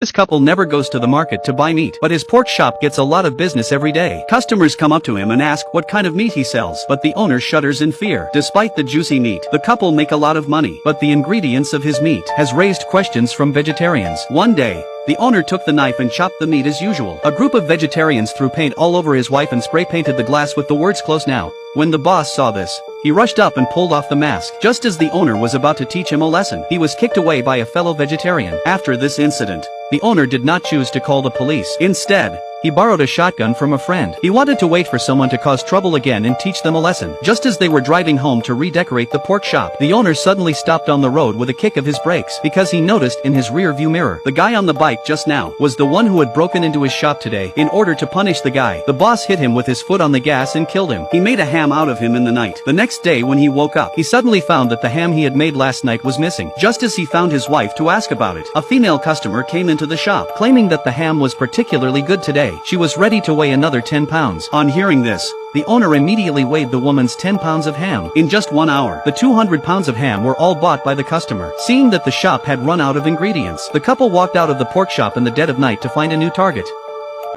This couple never goes to the market to buy meat, but his pork shop gets a lot of business every day. Customers come up to him and ask what kind of meat he sells, but the owner shudders in fear. Despite the juicy meat, the couple make a lot of money, but the ingredients of his meat has raised questions from vegetarians. One day, the owner took the knife and chopped the meat as usual. A group of vegetarians threw paint all over his wife and spray painted the glass with the words "close now." When the boss saw this, he rushed up and pulled off the mask. Just as the owner was about to teach him a lesson, he was kicked away by a fellow vegetarian. After this incident, the owner did not choose to call the police. Instead, he borrowed a shotgun from a friend. He wanted to wait for someone to cause trouble again and teach them a lesson. Just as they were driving home to redecorate the pork shop, the owner suddenly stopped on the road with a kick of his brakes because he noticed in his rear view mirror the guy on the bike just now was the one who had broken into his shop today. In order to punish the guy, the boss hit him with his foot on the gas and killed him. He made a ham out of him in the night. The next day when he woke up, he suddenly found that the ham he had made last night was missing. Just as he found his wife to ask about it, a female customer came into the shop, claiming that the ham was particularly good today. She was ready to weigh another 10 pounds. On hearing this, the owner immediately weighed the woman's 10 pounds of ham. In just 1 hour, the 200 pounds of ham were all bought by the customer. Seeing that the shop had run out of ingredients, the couple walked out of the pork shop in the dead of night to find a new target.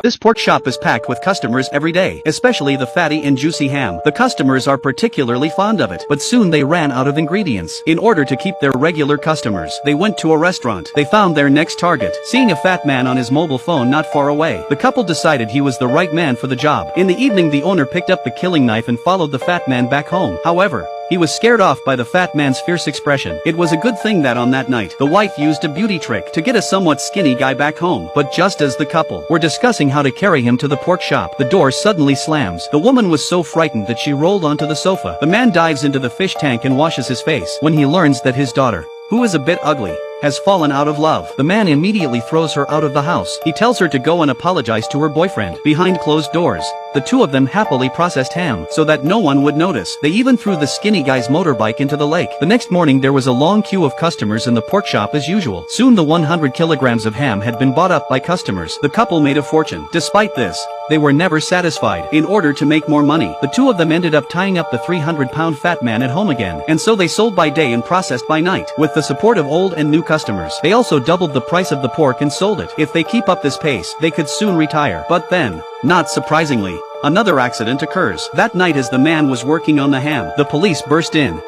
This pork shop is packed with customers every day, especially the fatty and juicy ham. The customers are particularly fond of it, but soon they ran out of ingredients. In order to keep their regular customers, they went to a restaurant. They found their next target. Seeing a fat man on his mobile phone not far away, the couple decided he was the right man for the job. In the evening, the owner picked up the killing knife and followed the fat man back home. However, he was scared off by the fat man's fierce expression. It was a good thing that on that night, the wife used a beauty trick to get a somewhat skinny guy back home. But just as the couple were discussing how to carry him to the pork shop, the door suddenly slams. The woman was so frightened that she rolled onto the sofa. The man dives into the fish tank and washes his face when he learns that his daughter, who is a bit ugly, has fallen out of love. The man immediately throws her out of the house. He tells her to go and apologize to her boyfriend. Behind closed doors, the two of them happily processed ham so that no one would notice. They even threw the skinny guy's motorbike into the lake. The next morning there was a long queue of customers in the pork shop as usual. Soon the 100 kilograms of ham had been bought up by customers. The couple made a fortune. Despite this, they were never satisfied. In order to make more money, the two of them ended up tying up the 300-pound fat man at home again. And so they sold by day and processed by night. With the support of old and new customers, they also doubled the price of the pork and sold it. If they keep up this pace, they could soon retire. But then, not surprisingly, another accident occurs. That night as the man was working on the ham, the police burst in.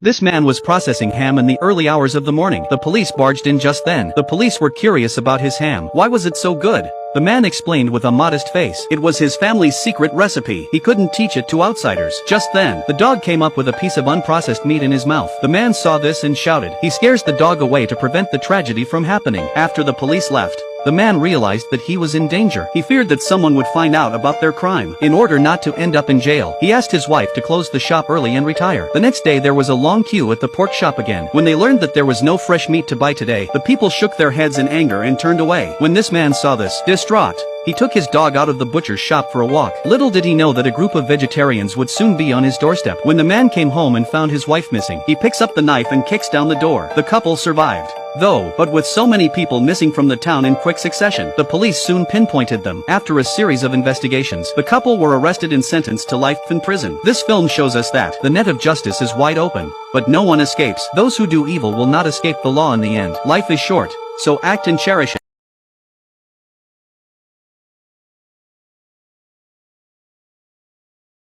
This man was processing ham in the early hours of the morning. The police barged in just then. The police were curious about his ham. Why was it so good? The man explained with a modest face. It was his family's secret recipe. He couldn't teach it to outsiders. Just then, the dog came up with a piece of unprocessed meat in his mouth. The man saw this and shouted. He scares the dog away to prevent the tragedy from happening. After the police left, the man realized that he was in danger. He feared that someone would find out about their crime. In order not to end up in jail, he asked his wife to close the shop early and retire. The next day there was a long queue at the pork shop again. When they learned that there was no fresh meat to buy today, the people shook their heads in anger and turned away. When this man saw this, distraught, he took his dog out of the butcher's shop for a walk. Little did he know that a group of vegetarians would soon be on his doorstep. When the man came home and found his wife missing, he picks up the knife and kicks down the door. The couple survived, though, but with so many people missing from the town in quick succession, the police soon pinpointed them. After a series of investigations, the couple were arrested and sentenced to life in prison. This film shows us that the net of justice is wide open, but no one escapes. Those who do evil will not escape the law in the end. Life is short, so act and cherish it.